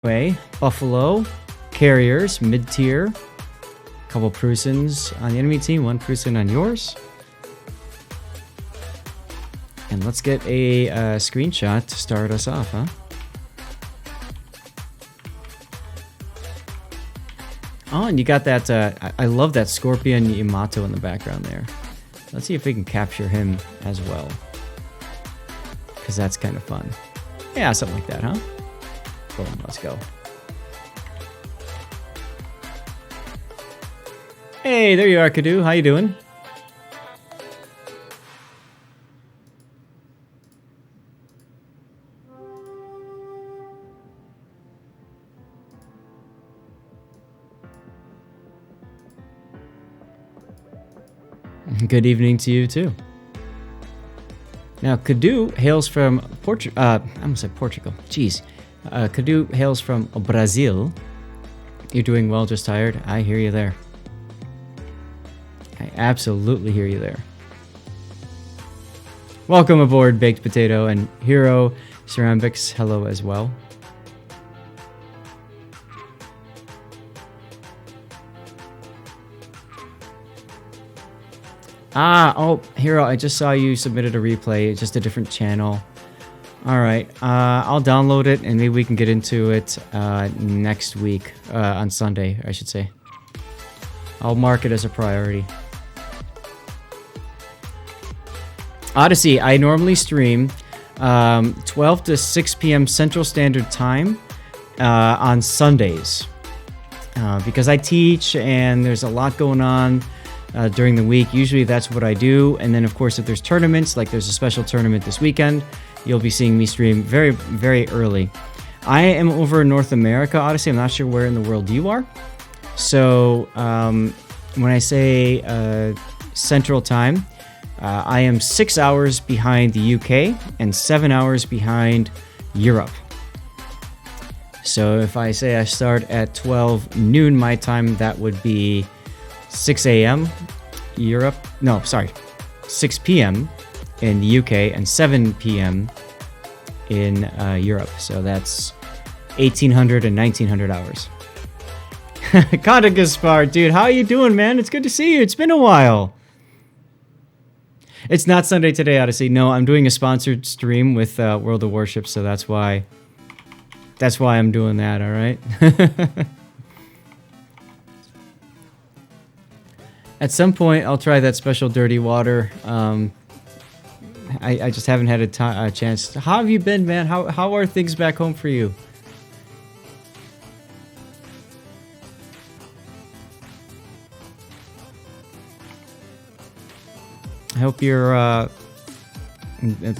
Anyway, Buffalo, Carriers, mid-tier. Couple Prusins on the enemy team, 1 Prusin on yours. And let's get a screenshot to start us off, huh? Oh, and you got that, I love that Scorpion Yamato in the background there. Let's see if we can capture him as well. Because that's kind of fun. Yeah, something like that, huh? Boom, let's go. Hey, there you are, Kadu. How you doing? Good evening to you too. Now, Kadu hails from I almost said Portugal. Jeez. Kadu hails from Brazil. You're doing well, just tired. I hear you there. I absolutely hear you there. Welcome aboard, Baked Potato, and Hero Ceramics, hello as well. Oh, Hero, I just saw you submitted a replay, just a different channel. Alright, I'll download it and maybe we can get into it next week, on Sunday, I should say. I'll mark it as a priority. Odyssey, I normally stream 12 to 6 p.m. Central Standard Time on Sundays. Because I teach and there's a lot going on during the week. Usually that's what I do. And then, of course, if there's tournaments, like there's a special tournament this weekend, you'll be seeing me stream very, very early. I am over in North America, Odyssey. I'm not sure where in the world you are. So when I say Central Time, I am 6 hours behind the UK and 7 hours behind Europe. So if I say I start at 12 noon my time, that would be 6 a.m. Europe. No, sorry, 6 p.m. in the UK and 7 p.m. in Europe. So that's 1800 and 1900 hours. Kata Gaspar, dude, how you doing, man? It's good to see you. It's been a while. It's not Sunday today, Odyssey. No, I'm doing a sponsored stream with World of Warships, so that's why I'm doing that, all right? At some point, I'll try that special dirty water. I just haven't had a chance. How have you been, man? How are things back home for you? I hope your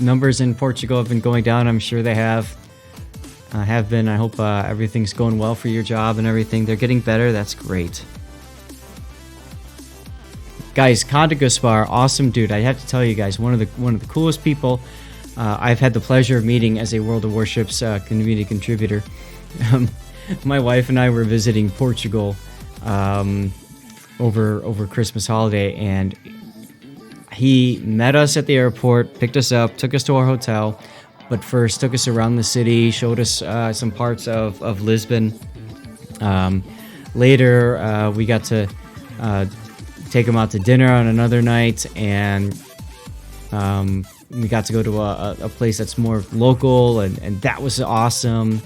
numbers in Portugal have been going down. I'm sure they have been. I hope everything's going well for your job and everything. They're getting better. That's great. Guys, Kanda Gaspar, awesome dude. I have to tell you guys, one of the coolest people I've had the pleasure of meeting as a World of Warships community contributor. My wife and I were visiting Portugal over Christmas holiday, and he met us at the airport, picked us up, took us to our hotel, but first took us around the city, showed us some parts of Lisbon. Later, we got to take him out to dinner on another night, and we got to go to a place that's more local, and that was awesome.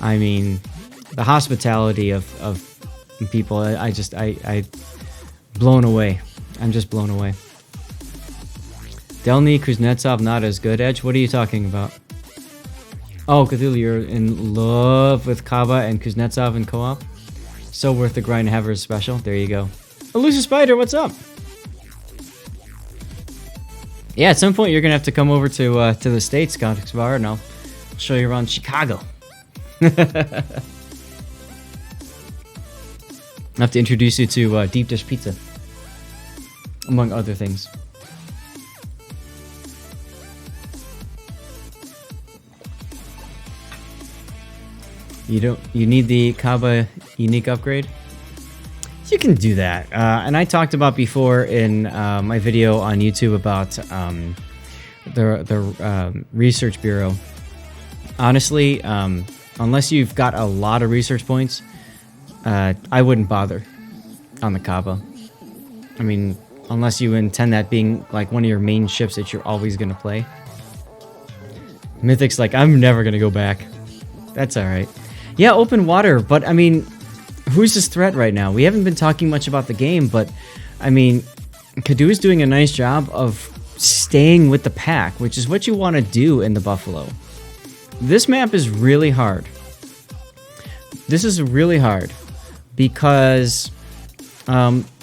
I mean, the hospitality of people, I blown away. I'm just blown away. Delny Kuznetsov not as good, Edge? What are you talking about? Oh, Cthulhu, you're in love with Kaba and Kuznetsov in co-op? So worth the grind to have her special. There you go. Elusive Spider, what's up? Yeah, at some point you're gonna have to come over to the States, Context Bar, and I'll show you around Chicago. I'll have to introduce you to Deep Dish Pizza, among other things. You need the Kaba unique upgrade? You can do that. And I talked about before in my video on YouTube about the Research Bureau. Honestly, unless you've got a lot of research points, I wouldn't bother on the Kaba. I mean, unless you intend that being like one of your main ships that you're always going to play. Mythic's like, I'm never going to go back. That's alright. Yeah, open water, but I mean, who's his threat right now? We haven't been talking much about the game, but I mean, Kadu is doing a nice job of staying with the pack, which is what you want to do in the Buffalo. This map is really hard. This is really hard because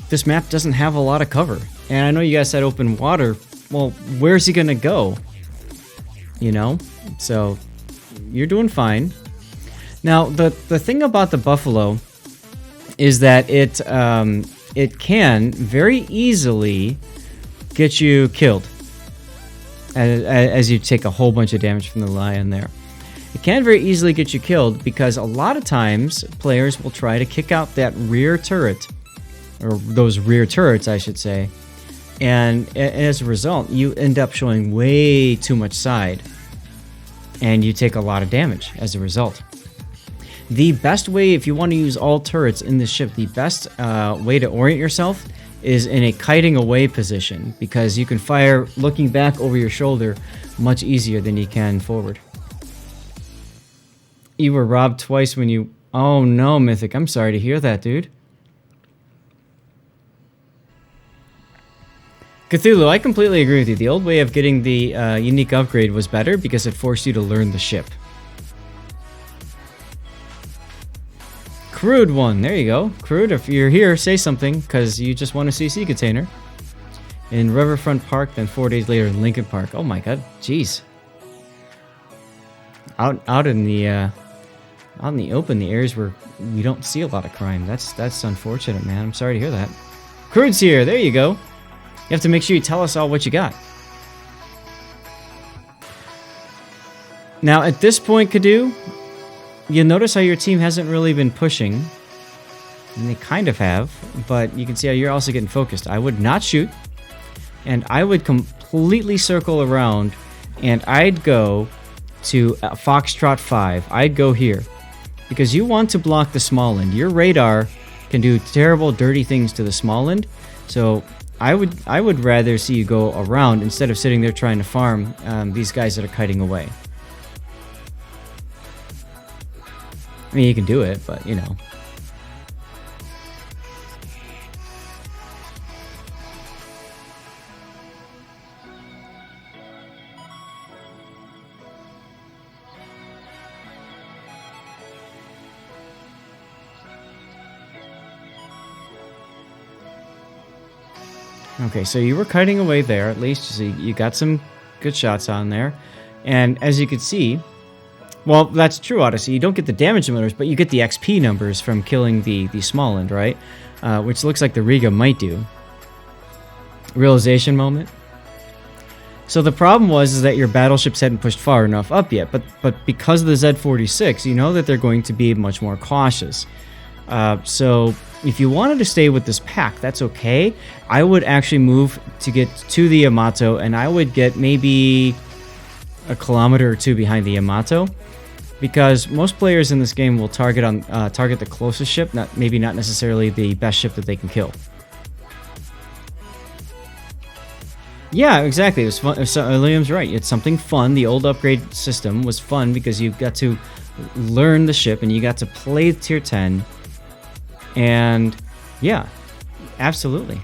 this map doesn't have a lot of cover. And I know you guys said open water. Well, where's he going to go? You know? So, you're doing fine. Now, the thing about the Buffalo is that it can very easily get you killed as you take a whole bunch of damage from the Lion there. It can very easily get you killed because a lot of times players will try to kick out that rear turret, or those rear turrets, I should say, and as a result, you end up showing way too much side, and you take a lot of damage as a result. The best way, if you want to use all turrets in this ship, the best way to orient yourself is in a kiting away position, because you can fire looking back over your shoulder much easier than you can forward. You were robbed twice when you... Oh no, Mythic, I'm sorry to hear that, dude. Cthulhu, I completely agree with you. The old way of getting the unique upgrade was better because it forced you to learn the ship. Crude one, there you go. Crude, if you're here, say something, because you just won a CC container. In Riverfront Park, then 4 days later in Lincoln Park. Oh my god, jeez. Out in the open, the areas where we don't see a lot of crime. That's unfortunate, man. I'm sorry to hear that. Crude's here, there you go. You have to make sure you tell us all what you got. Now, at this point, Kadu, you notice how your team hasn't really been pushing. And they kind of have, but you can see how you're also getting focused. I would not shoot, and I would completely circle around, and I'd go to Foxtrot 5. I'd go here, because you want to block the small end. Your radar can do terrible, dirty things to the small end, so I would rather see you go around instead of sitting there trying to farm these guys that are kiting away. I mean, you can do it, but, you know. Okay, so you were kiting away there, at least. So you got some good shots on there. And as you can see... Well, that's true, Odyssey. You don't get the damage numbers, but you get the XP numbers from killing the small end, right? Which looks like the Riga might do. Realization moment. So the problem is that your battleships hadn't pushed far enough up yet, but because of the Z-46, you know that they're going to be much more cautious. So if you wanted to stay with this pack, that's okay. I would actually move to get to the Yamato, and I would get maybe a kilometer or two behind the Yamato, because most players in this game will target the closest ship, maybe not necessarily the best ship that they can kill. Yeah, exactly. It was fun. Liam's right. It's something fun. The old upgrade system was fun because you got to learn the ship and you got to play tier 10. And yeah, absolutely.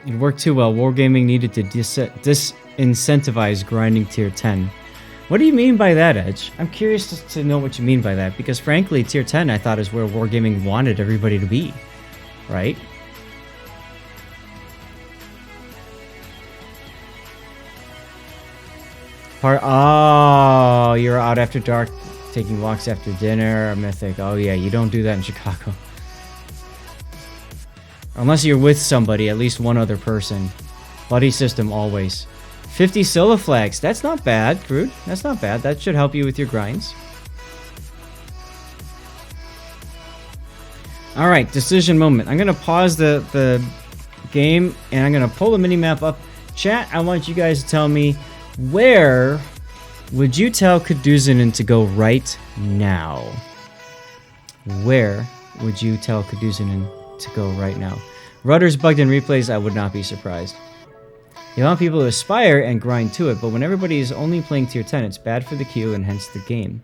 It worked too well. Wargaming needed to disincentivize grinding tier 10. What do you mean by that, Edge? I'm curious to know what you mean by that, because frankly, tier 10 I thought is where Wargaming wanted everybody to be, right? Oh, you're out after dark, taking walks after dinner, Mythic. Oh yeah, you don't do that in Chicago. Unless you're with somebody, at least one other person. Buddy system always. 50 solo flags. That's not bad, Groot. That's not bad. That should help you with your grinds. All right, decision moment. I'm going to pause the game, and I'm going to pull the mini-map up. Chat, I want you guys to tell me, where would you tell Caducenin to go right now? Where would you tell Caducenin to go right now? Rudders bugged in replays, I would not be surprised. You want people to aspire and grind to it, but when everybody is only playing tier 10, it's bad for the queue and hence the game.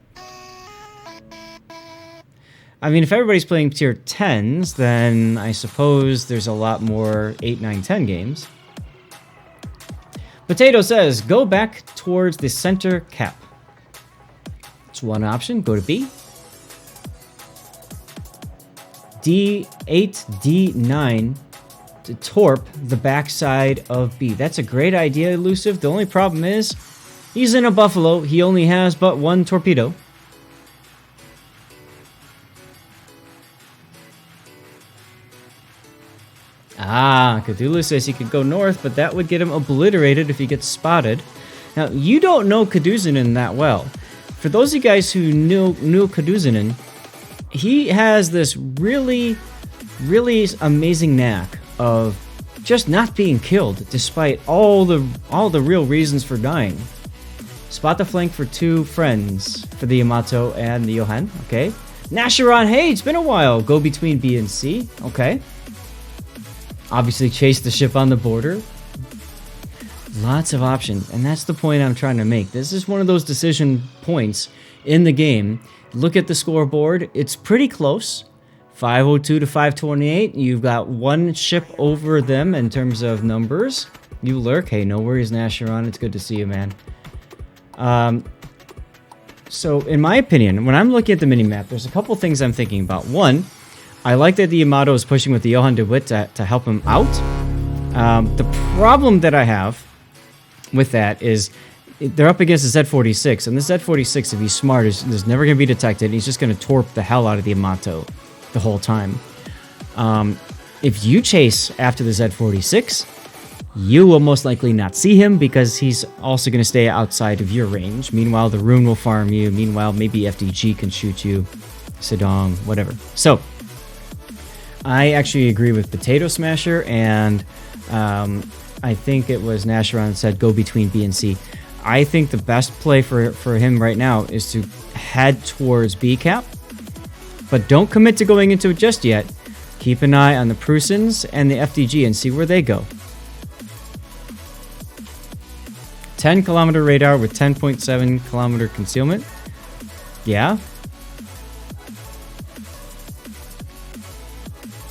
I mean, if everybody's playing tier 10s, then I suppose there's a lot more 8, 9, 10 games. Potato says, go back towards the center cap. It's one option. Go to B. D8, D9 to torp the backside of B. That's a great idea, Elusive. The only problem is, he's in a Buffalo. He only has but one torpedo. Ah, Cthulhu says he could go north, but that would get him obliterated if he gets spotted. Now, you don't know Caducenin that well. For those of you guys who knew Caducenin, he has this really, really amazing knack of just not being killed, despite all the real reasons for dying. Spot the flank for 2 friends, for the Yamato and the Johan, okay. Nashiron, hey, it's been a while. Go between B and C, okay. Obviously chase the ship on the border. Lots of options, and that's the point I'm trying to make. This is one of those decision points in the game. Look at the scoreboard. It's pretty close. 502 to 528. You've got one ship over them in terms of numbers. You lurk. Hey, no worries, Nashiron. It's good to see you, man. So, in my opinion, when I'm looking at the minimap, there's a couple things I'm thinking about. One, I like that the Yamato is pushing with the Johan de Witt to help him out. The problem that I have with that is they're up against the Z46, and the Z46, if he's smart, is never going to be detected. He's just going to torp the hell out of the Yamato the whole time. If you chase after the Z46, you will most likely not see him because he's also going to stay outside of your range. Meanwhile, the Rune will farm you. Meanwhile, maybe FDG can shoot you. Sedong, whatever. So, I actually agree with Potato Smasher, and I think it was Nashiron that said go between B and C. I think the best play for him right now is to head towards B cap, but don't commit to going into it just yet. Keep an eye on the Prusins and the FDG and see where they go. 10-kilometer radar with 10.7-kilometer concealment. Yeah.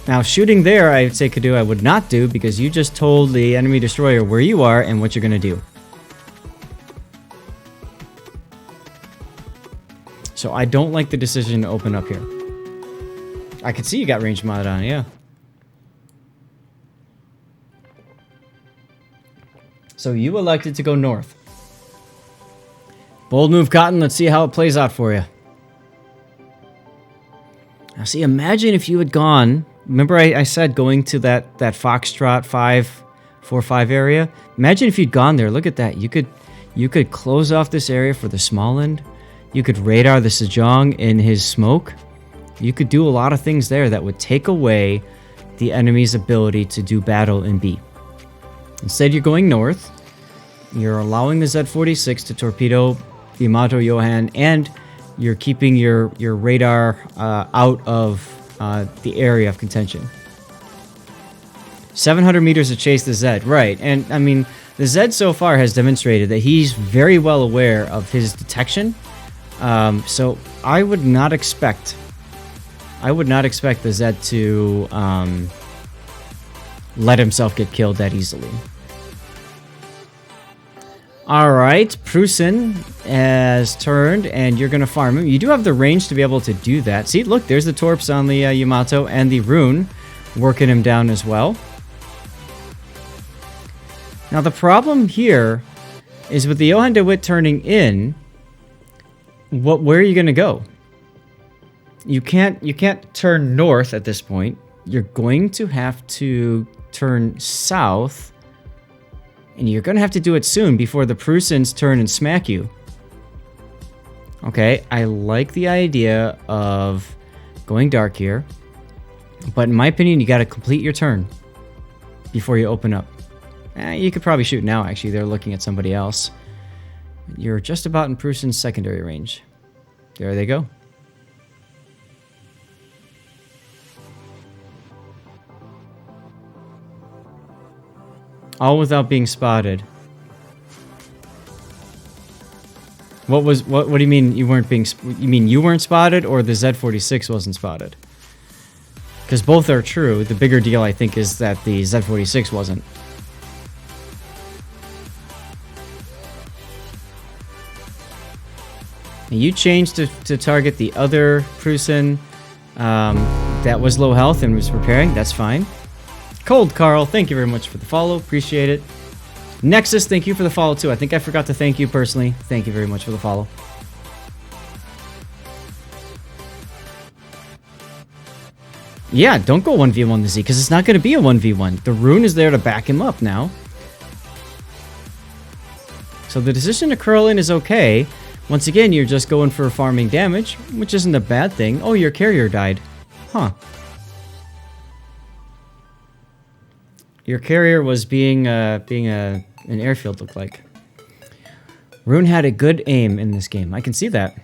Now, shooting there, I would say, Kadu, I would not do, because you just told the enemy destroyer where you are and what you're going to do. So I don't like the decision to open up here. I can see you got range modded on, yeah. So you elected to go north. Bold move, Cotton. Let's see how it plays out for you. Now, see, imagine if you had gone... Remember I said going to that Foxtrot 545 area? Imagine if you'd gone there. Look at that. You could close off this area for the small end. You could radar the Sejong in his smoke. You could do a lot of things there that would take away the enemy's ability to do battle in B. Instead, you're going north. You're allowing the Z46 to torpedo the Yamato Johan, and you're keeping your radar out of the area of contention. 700 meters to chase the Z, right? And I mean, the Z so far has demonstrated that he's very well aware of his detection. So I would not expect the Z to let himself get killed that easily. All right, Prusin has turned, and you're going to farm him. You do have the range to be able to do that. See, look, there's the torps on the Yamato and the Rune working him down as well. Now, the problem here is with the Johan de Witt turning in, where are you going to go? You can't turn north at this point. You're going to have to turn south. And you're going to have to do it soon before the Prusins turn and smack you. Okay, I like the idea of going dark here. But in my opinion, you got to complete your turn before you open up. You could probably shoot now, actually. They're looking at somebody else. You're just about in Prussian's secondary range. There they go. All without being spotted. What do you mean you weren't being... You mean you weren't spotted, or the Z-46 wasn't spotted? Because both are true. The bigger deal, I think, is that the Z-46 wasn't. And you changed to target the other Prussian that was low health and was repairing. That's fine. Cold Carl, thank you very much for the follow. Appreciate it. Nexus, thank you for the follow too. I think I forgot to thank you personally. Thank you very much for the follow. Yeah, don't go 1v1 the Z, because it's not going to be a 1v1. The rune is there to back him up now. So the decision to curl in is okay. Once again, you're just going for farming damage, which isn't a bad thing. Oh, your carrier died. Huh. Your carrier was being an airfield, looked like. Rune had a good aim in this game. I can see that.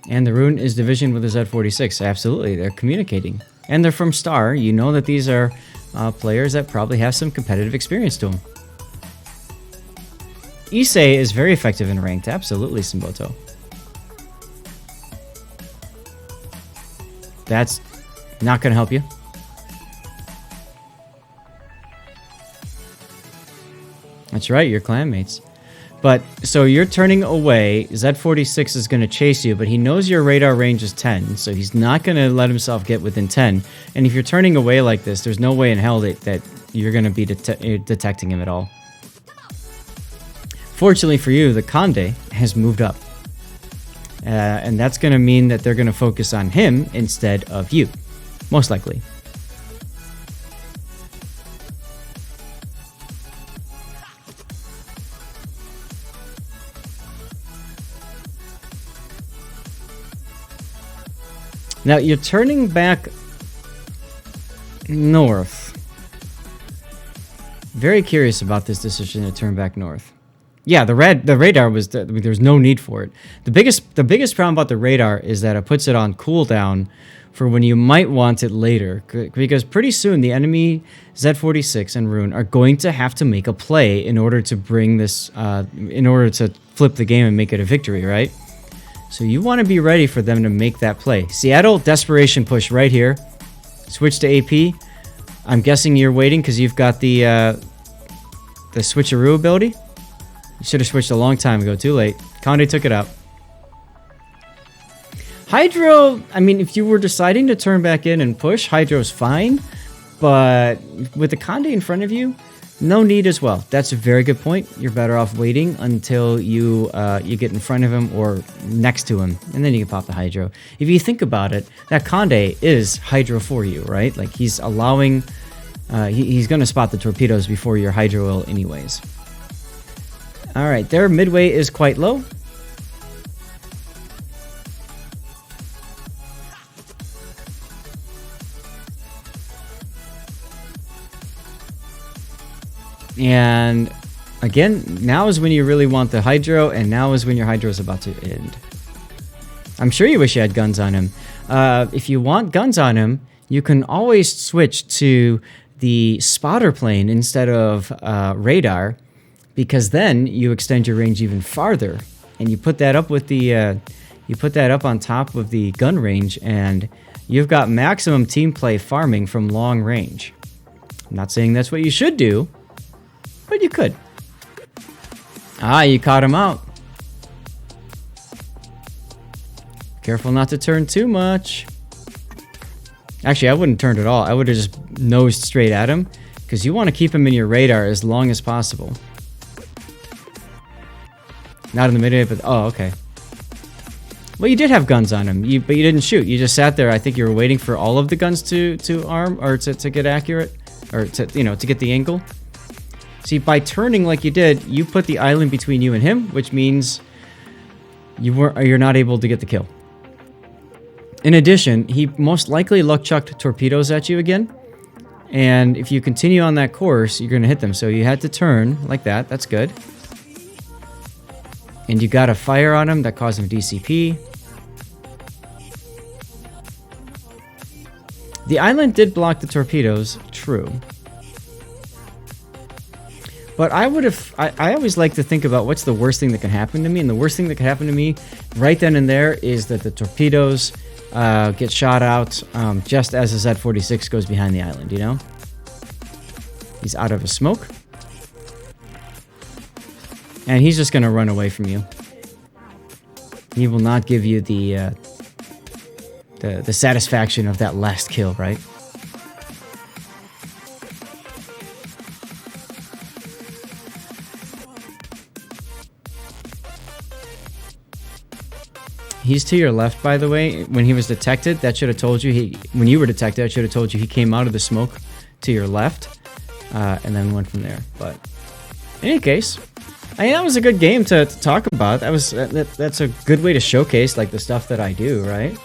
And the Rune is division with the Z-46. Absolutely, they're communicating. And they're from Star. You know that these are players that probably have some competitive experience to them. Issei is very effective in ranked. Absolutely, Simboto. That's not going to help you. That's right, your clanmates. But, so you're turning away. Z-46 is going to chase you, but he knows your radar range is 10, so he's not going to let himself get within 10. And if you're turning away like this, there's no way in hell that you're going to be detecting him at all. Fortunately for you, the Conde has moved up. And that's going to mean that they're going to focus on him instead of you. Most likely. Now, you're turning back north. Very curious about this decision to turn back north. Yeah, the radar was... there's no need for it. The biggest problem about the radar is that it puts it on cooldown for when you might want it later. Because pretty soon, the enemy Z-46 and Rune are going to have to make a play in order to bring this... in order to flip the game and make it a victory, right? So you want to be ready for them to make that play. Seattle, desperation push right here. Switch to AP. I'm guessing you're waiting because you've got the switcheroo ability. You should have switched a long time ago. Too late. Conde took it out. Hydro, I mean, if you were deciding to turn back in and push, Hydro's fine. But with the Conde in front of you, no need as well. That's a very good point. You're better off waiting until you get in front of him or next to him, and then you can pop the Hydro. If you think about it, that Conde is Hydro for you, right? Like, he's allowing... he's going to spot the torpedoes before your Hydro will anyways. Alright, their midway is quite low. And again, now is when you really want the Hydro, and now is when your Hydro is about to end. I'm sure you wish you had guns on him. If you want guns on him, you can always switch to the spotter plane instead of radar, because then you extend your range even farther, and you put that up with the you put that up on top of the gun range, and you've got maximum team play farming from long range. I'm not saying that's what you should do, but you could. Ah, you caught him out. Careful not to turn too much. Actually, I wouldn't turn at all. I would have just nosed straight at him, because you want to keep him in your radar as long as possible. Not in the middle, but... oh, okay. Well, you did have guns on him, but you didn't shoot. You just sat there. I think you were waiting for all of the guns to arm, or to get accurate. or to, you know, to get the angle. See, by turning like you did, you put the island between you and him, which means you're not able to get the kill. In addition, he most likely luck chucked torpedoes at you again. And if you continue on that course, you're going to hit them. So you had to turn like that. That's good. And you got a fire on him that caused him DCP. The island did block the torpedoes, true. But I always like to think about what's the worst thing that can happen to me. And the worst thing that can happen to me right then and there is that the torpedoes get shot out just as the Z-46 goes behind the island, you know? He's out of his smoke. And he's just going to run away from you. He will not give you the satisfaction of that last kill, right? He's to your left, by the way. When he was detected, that should have told you when you were detected, that should have told you he came out of the smoke to your left, and then went from there. But in any case, I mean, that was a good game to talk about. That's a good way to showcase like the stuff that I do, right?